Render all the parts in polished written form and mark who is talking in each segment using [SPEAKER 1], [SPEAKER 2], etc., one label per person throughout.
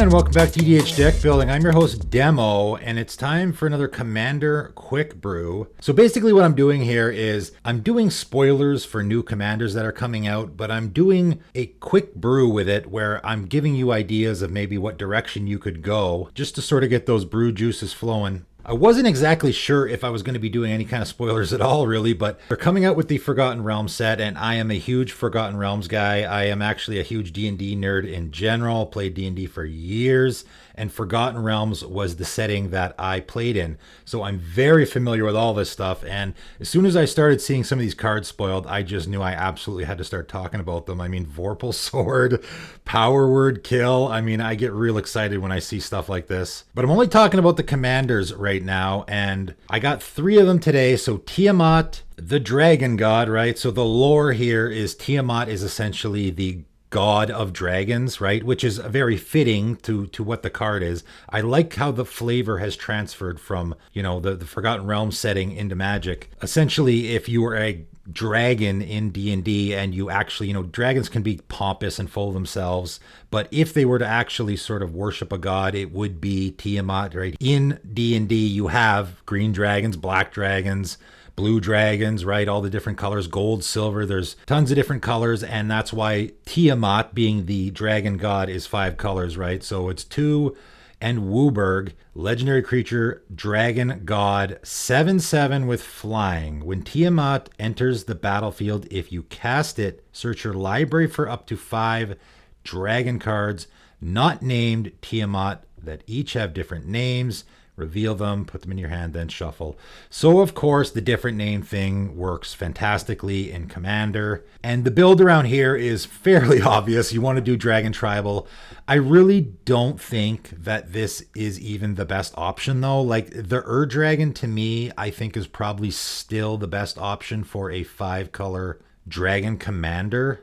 [SPEAKER 1] And welcome back to EDH Deck Building. I'm your host, Demo, and it's time for another Commander Quick Brew. So basically what I'm doing here is I'm doing spoilers for new commanders that are coming out, but I'm doing a quick brew with it where I'm giving you ideas of maybe what direction you could go just to sort of get those brew juices flowing. I wasn't exactly sure if I was going to be doing any kind of spoilers at all, really, but they're coming out with the Forgotten Realms set, and I am a huge Forgotten Realms guy. I am actually a huge D&D nerd in general, played D&D for years, and Forgotten Realms was the setting that I played in. So I'm very familiar with all this stuff, and as soon as I started seeing some of these cards spoiled, I just knew I absolutely had to start talking about them. I mean, Vorpal Sword, Power Word Kill. I mean, I get real excited when I see stuff like this. But I'm only talking about the commanders right now, and I got 3 of them today. So Tiamat, the dragon god, right? So the lore here is Tiamat is essentially the god of dragons, right? Which is very fitting to what the card is. I like how the flavor has transferred from, you know, the Forgotten Realms setting into Magic. Essentially, if you were a dragon in D&D and you actually, you know, dragons can be pompous and full of themselves, but if they were to actually sort of worship a god, it would be Tiamat, right? In D&D, you have green dragons, black dragons, blue dragons, right? All the different colors, gold, silver, there's tons of different colors. And that's why Tiamat, being the dragon god, is 5 colors, right? So it's 2 and Wooburg, legendary creature, dragon god, 7/7 with flying. When Tiamat enters the battlefield, if you cast it, search your library for up to 5 dragon cards not named Tiamat that each have different names. Reveal them, put them in your hand, then shuffle. So, of course, the different name thing works fantastically in Commander. And the build around here is fairly obvious. You want to do Dragon Tribal. I really don't think that this is even the best option, though. Like, the Dragon, to me, I think is probably still the best option for a 5-color Dragon Commander.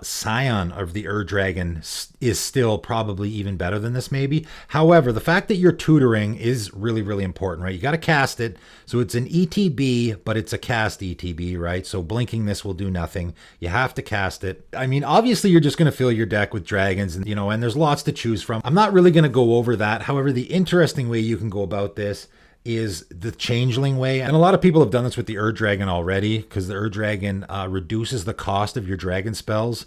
[SPEAKER 1] Scion of the Dragon is still probably even better than this, maybe. However, the fact that you're tutoring is really, really important, right? You got to cast it. So it's an ETB, but it's a cast ETB, right? So blinking this will do nothing. You have to cast it. I mean, obviously, you're just going to fill your deck with dragons, and, you know, and there's lots to choose from. I'm not really going to go over that. However, the interesting way you can go about this is the changeling way. And a lot of people have done this with the Dragon already, because the Dragon reduces the cost of your dragon spells.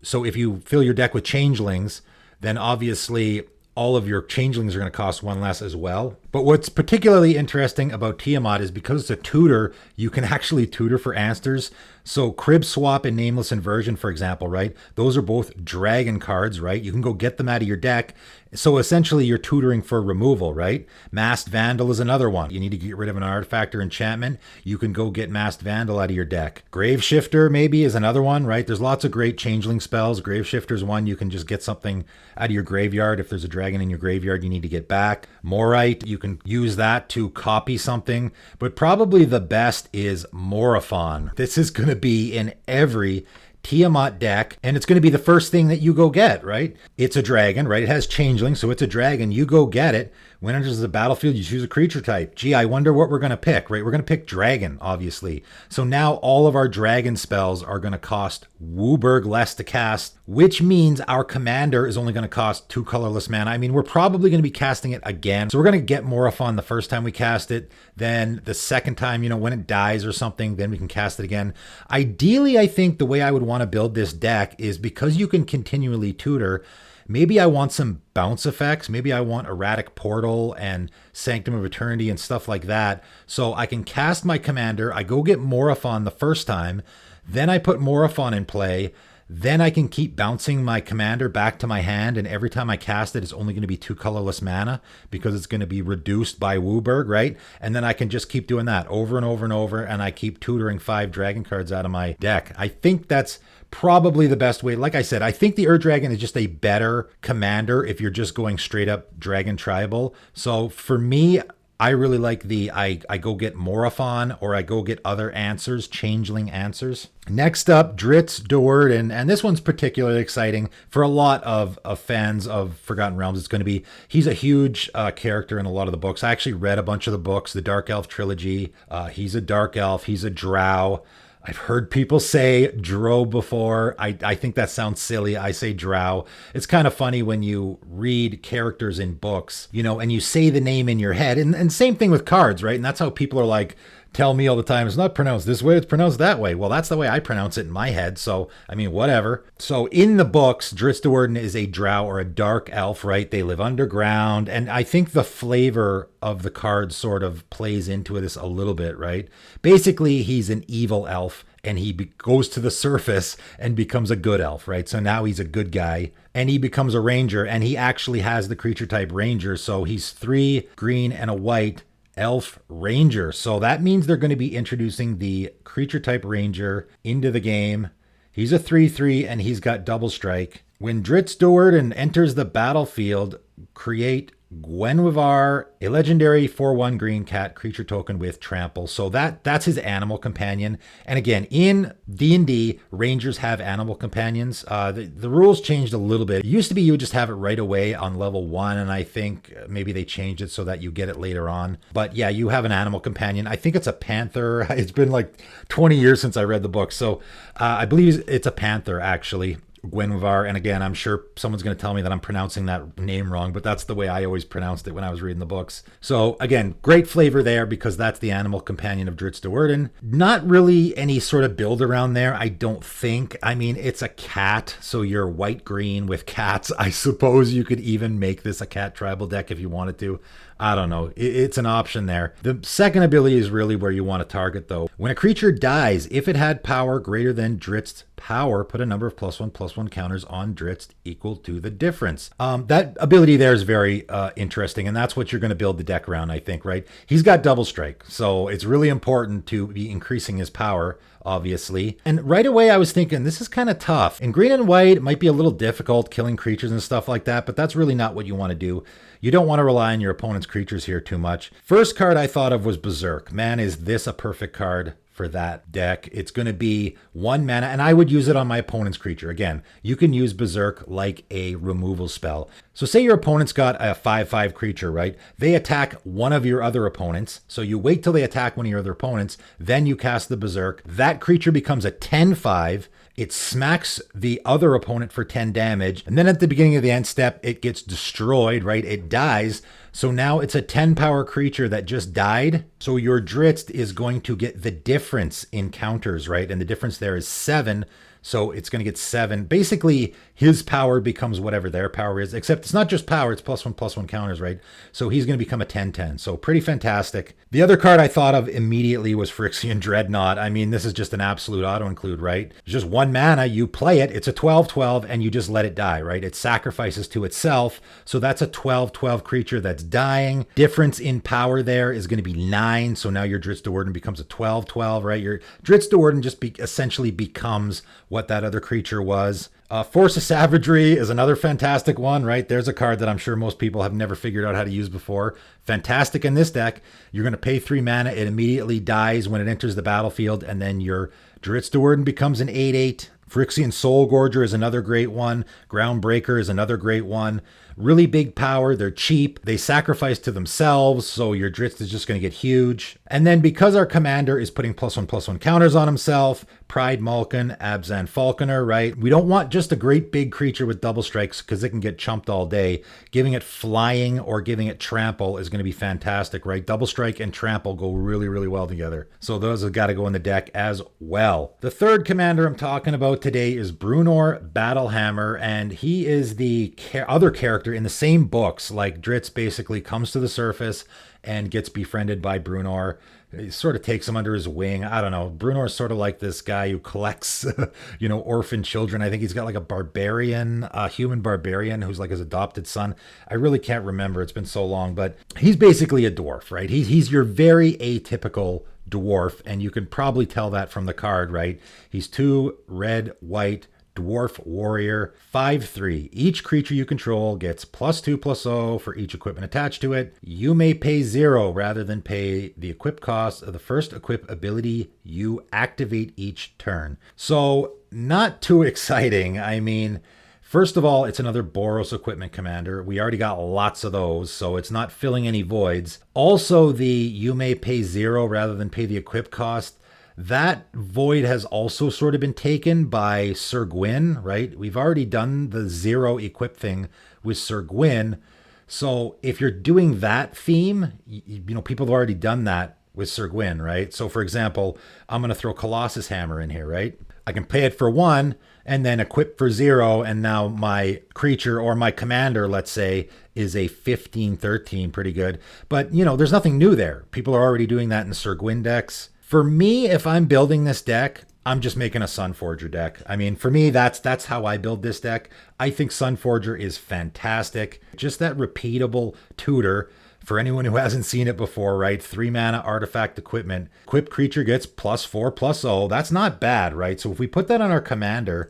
[SPEAKER 1] So if you fill your deck with changelings, then obviously all of your changelings are going to cost 1 less as well. But what's particularly interesting about Tiamat is because it's a tutor, you can actually tutor for answers. So Crib Swap and Nameless Inversion, for example, right? Those are both dragon cards, right? You can go get them out of your deck. So essentially you're tutoring for removal, right? Masked Vandal is another one. You need to get rid of an artifact or enchantment. You can go get Masked Vandal out of your deck. Graveshifter maybe is another one, right? There's lots of great changeling spells. Graveshifter's one. You can just get something out of your graveyard. If there's a dragon in your graveyard you need to get back. Morite, you can use that to copy something. But probably the best is Morophon. This is going to be in every Tiamat deck, and it's going to be the first thing that you go get, right? It's a dragon, right? It has changeling, so it's a dragon. You go get it. When it enters the battlefield, you choose a creature type. Gee, I wonder what we're going to pick, right? We're going to pick dragon, obviously. So now all of our dragon spells are going to cost Wooburg less to cast, which means our commander is only going to cost 2 colorless mana. I mean, we're probably going to be casting it again. So we're going to get Morophon the first time we cast it. Then the second time, you know, when it dies or something, then we can cast it again. Ideally, I think the way I would want to build this deck is because you can continually tutor. Maybe I want some bounce effects. Maybe I want Erratic Portal and Sanctum of Eternity and stuff like that. So I can cast my commander. I go get Morophon the first time. Then I put Morophon in play. Then I can keep bouncing my commander back to my hand. And every time I cast it, it's only going to be 2 colorless mana because it's going to be reduced by Wooburg, right? And then I can just keep doing that over and over and over. And I keep tutoring 5 dragon cards out of my deck. I think that's probably the best way. Like I said, I think the Dragon is just a better commander if you're just going straight up Dragon Tribal. So for me, I really like I go get Morophon, or I go get other answers, changeling answers. Next up, Drizzt Do'Urden, and this one's particularly exciting for a lot of fans of Forgotten Realms. It's going to be, he's a huge character in a lot of the books. I actually read a bunch of the books, the Dark Elf trilogy. He's a Dark Elf, he's a Drow. I've heard people say drow before. I think that sounds silly. I say drow. It's kind of funny when you read characters in books, and you say the name in your head. And same thing with cards, right? And that's how people are like, tell me all the time, it's not pronounced this way, it's pronounced that way. Well, that's the way I pronounce it in my head. So, I mean, whatever. So in the books, Drizzt Do'Urden is a drow or a dark elf, right? They live underground. And I think the flavor of the card sort of plays into this a little bit, right? Basically, he's an evil elf and he goes to the surface and becomes a good elf, right? So now he's a good guy and he becomes a ranger, and he actually has the creature type ranger. So he's 3 green and a white elf ranger. So that means they're going to be introducing the creature type ranger into the game. He's a 3/3 and he's got double strike. When Drizzt Do'Urden enters the battlefield, create Gwenwivar, a legendary 4/1 green cat creature token with trample. So that's his animal companion. And again, in D&D, rangers have animal companions. The rules changed a little bit. It used to be you would just have it right away on level 1, and I think maybe they changed it so that you get it later on. But yeah, you have an animal companion. I think it's a panther. It's been like 20 years since I read the book. So I believe it's a panther, actually. Gwenwivar, and again, I'm sure someone's going to tell me that I'm pronouncing that name wrong, but that's the way I always pronounced it when I was reading the books. So again, great flavor there because that's the animal companion of Drizzt Do'Urden. Not really any sort of build around there, I don't think. I mean, it's a cat, so you're white-green with cats. I suppose you could even make this a cat tribal deck if you wanted to. I don't know. It's an option there. The second ability is really where you want to target, though. When a creature dies, if it had power greater than Drizzt's power, put a number of +1/+1 counters on Drizzt equal to the difference. That ability there is very interesting, and that's what you're going to build the deck around, I think, right? He's got double strike, so it's really important to be increasing his power, obviously. And right away I was thinking, this is kind of tough. In green and white, it might be a little difficult killing creatures and stuff like that, but that's really not what you want to do. You don't want to rely on your opponent's creatures here too much. First card I thought of was Berserk. Man, is this a perfect card for that deck. It's going to be 1 mana, and I would use it on my opponent's creature. Again, you can use Berserk like a removal spell. So say your opponent's got a 5/5 creature, right? They attack one of your other opponents. So you wait till they attack one of your other opponents, then you cast the Berserk. That creature becomes a 10/5. It smacks the other opponent for 10 damage. And then at the beginning of the end step, it gets destroyed, right? It dies. So now it's a 10 power creature that just died. So your Drizzt is going to get the difference in counters, right? And the difference there is 7. So it's going to get 7. Basically, his power becomes whatever their power is, except it's not just power, it's +1/+1 counters, right? So he's going to become a 10/10. So pretty fantastic. The other card I thought of immediately was Phyrexian Dreadnought. I mean, this is just an absolute auto-include, right? It's just 1 mana, you play it, it's a 12/12, and you just let it die, right? It sacrifices to itself. So that's a 12/12 creature that's dying. Difference in power there is going to be 9. So now your Drizzt Do'Urden becomes a 12/12, right? Your Drizzt Do'Urden just essentially becomes what that other creature was. Force of Savagery is another fantastic one, right? There's a card that I'm sure most people have never figured out how to use before. Fantastic in this deck. You're going to pay 3 mana. It immediately dies when it enters the battlefield, and then your Drizzt Do'Urden becomes an 8/8. Phyrexian Soul Gorger is another great one. Groundbreaker is another great one. Really big power. They're cheap. They sacrifice to themselves, so your Drizzt is just going to get huge. And then because our commander is putting +1/+1 counters on himself, Pride Malkin, Abzan Falconer, right? We don't want just a great big creature with double strikes because it can get chumped all day. Giving it flying or giving it trample is going to be fantastic, right? Double strike and trample go really, really well together. So those have got to go in the deck as well. The third commander I'm talking about today is Bruenor Battlehammer, and he is the other character in the same books. Like Drizzt basically comes to the surface and gets befriended by Bruenor. He sort of takes him under his wing. I don't know. Bruenor's sort of like this guy who collects, orphan children. I think he's got like a barbarian, a human barbarian who's like his adopted son. I really can't remember. It's been so long, but he's basically a dwarf, right? He's your very atypical dwarf, and you can probably tell that from the card, right? He's 2 red, white, dwarf warrior, 5/3. Each creature you control gets +2/+0 for each equipment attached to it. You may pay 0 rather than pay the equip cost of the first equip ability you activate each turn. So not too exciting. I mean, first of all, it's another Boros equipment commander. We already got lots of those, so it's not filling any voids. Also, the you may pay 0 rather than pay the equip cost. That void has also sort of been taken by Sir Gwyn, right? We've already done the 0 equip thing with Sir Gwyn. So if you're doing that theme, you know, people have already done that with Sir Gwyn, right? So for example, I'm going to throw Colossus Hammer in here, right? I can pay it for 1 and then equip for 0. And now my creature or my commander, let's say, is a 15-13, pretty good. But, you know, there's nothing new there. People are already doing that in Sir Gwyn decks. For me, if I'm building this deck, I'm just making a Sunforger deck. I mean, for me, that's how I build this deck. I think Sunforger is fantastic. Just that repeatable tutor. For anyone who hasn't seen it before, right? 3 mana artifact equipment. Equipped creature gets +4/+0. That's not bad, right? So if we put that on our commander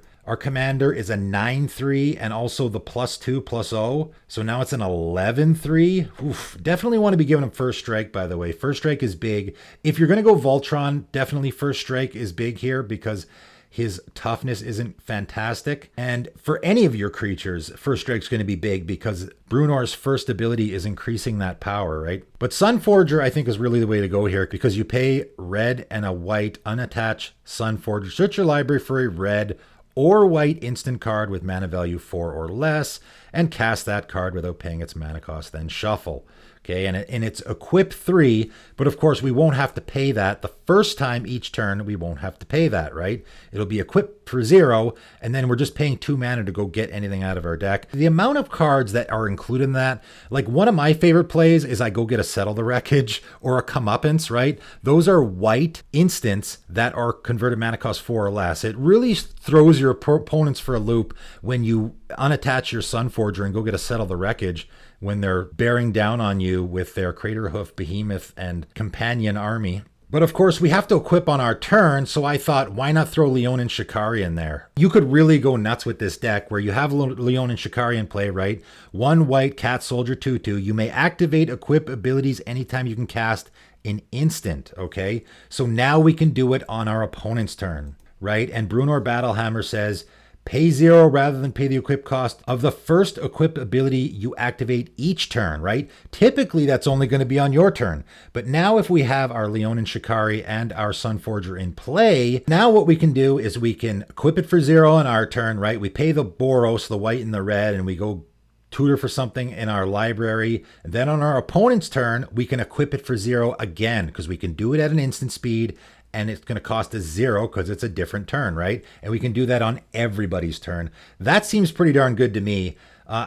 [SPEAKER 1] is a 9/3 and also the +2/+0. So now it's an 11/3. Oof, definitely want to be giving him first strike, by the way. First strike is big. If you're going to go Voltron, definitely first strike is big here because his toughness isn't fantastic. And for any of your creatures, first strike's going to be big because Bruenor's first ability is increasing that power, right? But Sunforger, I think, is really the way to go here because you pay red and a white unattached Sunforger. Search your library for a red or white instant card with mana value 4 or less and cast that card without paying its mana cost, then shuffle. Okay, and it's equip 3, but of course we won't have to pay that. The first time each turn, we won't have to pay that, right? It'll be equipped for 0, and then we're just paying 2 mana to go get anything out of our deck. The amount of cards that are included in that, like one of my favorite plays is I go get a Settle the Wreckage or a Comeuppance, right? Those are white instants that are converted mana cost 4 or less. It really throws your opponents for a loop when you unattach your Sunforger and go get a Settle the Wreckage when they're bearing down on you with their Craterhoof, Behemoth, and Companion army. But of course, we have to equip on our turn, so I thought, why not throw Leonin Shikari in there? You could really go nuts with this deck where you have Leonin Shikari in play, right? 1 white Cat Soldier 2/2. You may activate equip abilities anytime you can cast an instant, okay? So now we can do it on our opponent's turn, right? And Bruenor Battlehammer says, pay 0 rather than pay the equip cost of the first equip ability you activate each turn, right? Typically, that's only going to be on your turn. But now if we have our Leonin Shikari and our Sunforger in play, now what we can do is we can equip it for 0 on our turn, right? We pay the Boros, the white and the red, and we go tutor for something in our library. And then on our opponent's turn, we can equip it for 0 again because we can do it at an instant speed and it's going to cost us 0 because it's a different turn, right? And we can do that on everybody's turn. That seems pretty darn good to me.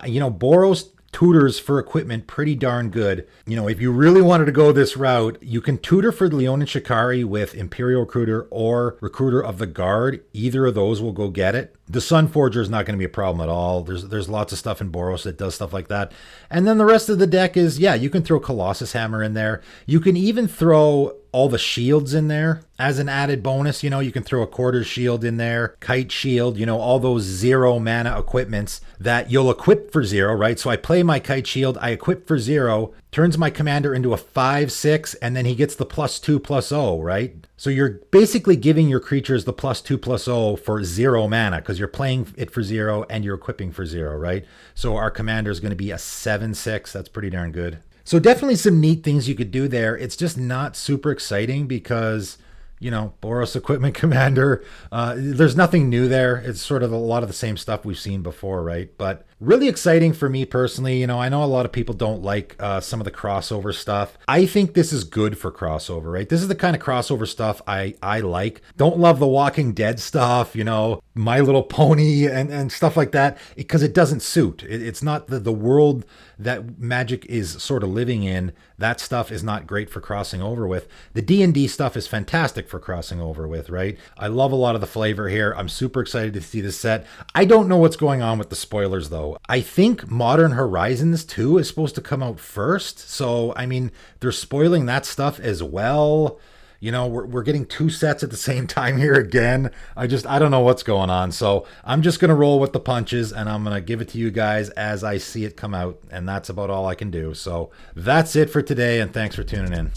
[SPEAKER 1] You know, Boros tutors for equipment pretty darn good. You know, if you really wanted to go this route, you can tutor for Leonin Shikari with Imperial Recruiter or Recruiter of the Guard. Either of those will go get it. The Sunforger is not going to be a problem at all. There's lots of stuff in Boros that does stuff like that. And then the rest of the deck is, yeah, you can throw Colossus Hammer in there. You can even throw all the shields in there as an added bonus. You know, you can throw a Quarter Shield in there, Kite Shield, you know, all those 0 mana equipments that you'll equip for 0, right? So I play my Kite Shield, I equip for 0, turns my commander into a 5/6, and then he gets the +2/+0, right? So you're basically giving your creatures the +2/+0 for 0 mana because you're playing it for 0 and you're equipping for 0, right? So our commander is going to be a 7/6. That's pretty darn good. So definitely some neat things you could do there. It's just not super exciting because, you know, Boros Equipment Commander, there's nothing new there. It's sort of a lot of the same stuff we've seen before, right? But really exciting for me personally. You know, I know a lot of people don't like some of the crossover stuff. I think this is good for crossover, right? This is the kind of crossover stuff I like. Don't love the Walking Dead stuff, you know, My Little Pony and stuff like that, because it doesn't suit. It's not the world that Magic is sort of living in. That stuff is not great for crossing over with. The D&D stuff is fantastic for crossing over with, right? I love a lot of the flavor here. I'm super excited to see this set. I don't know what's going on with the spoilers though. I think Modern Horizons 2 is supposed to come out first. So, I mean, they're spoiling that stuff as well. You know, we're getting 2 sets at the same time here again. I don't know what's going on. So I'm just going to roll with the punches and I'm going to give it to you guys as I see it come out. And that's about all I can do. So that's it for today. And thanks for tuning in.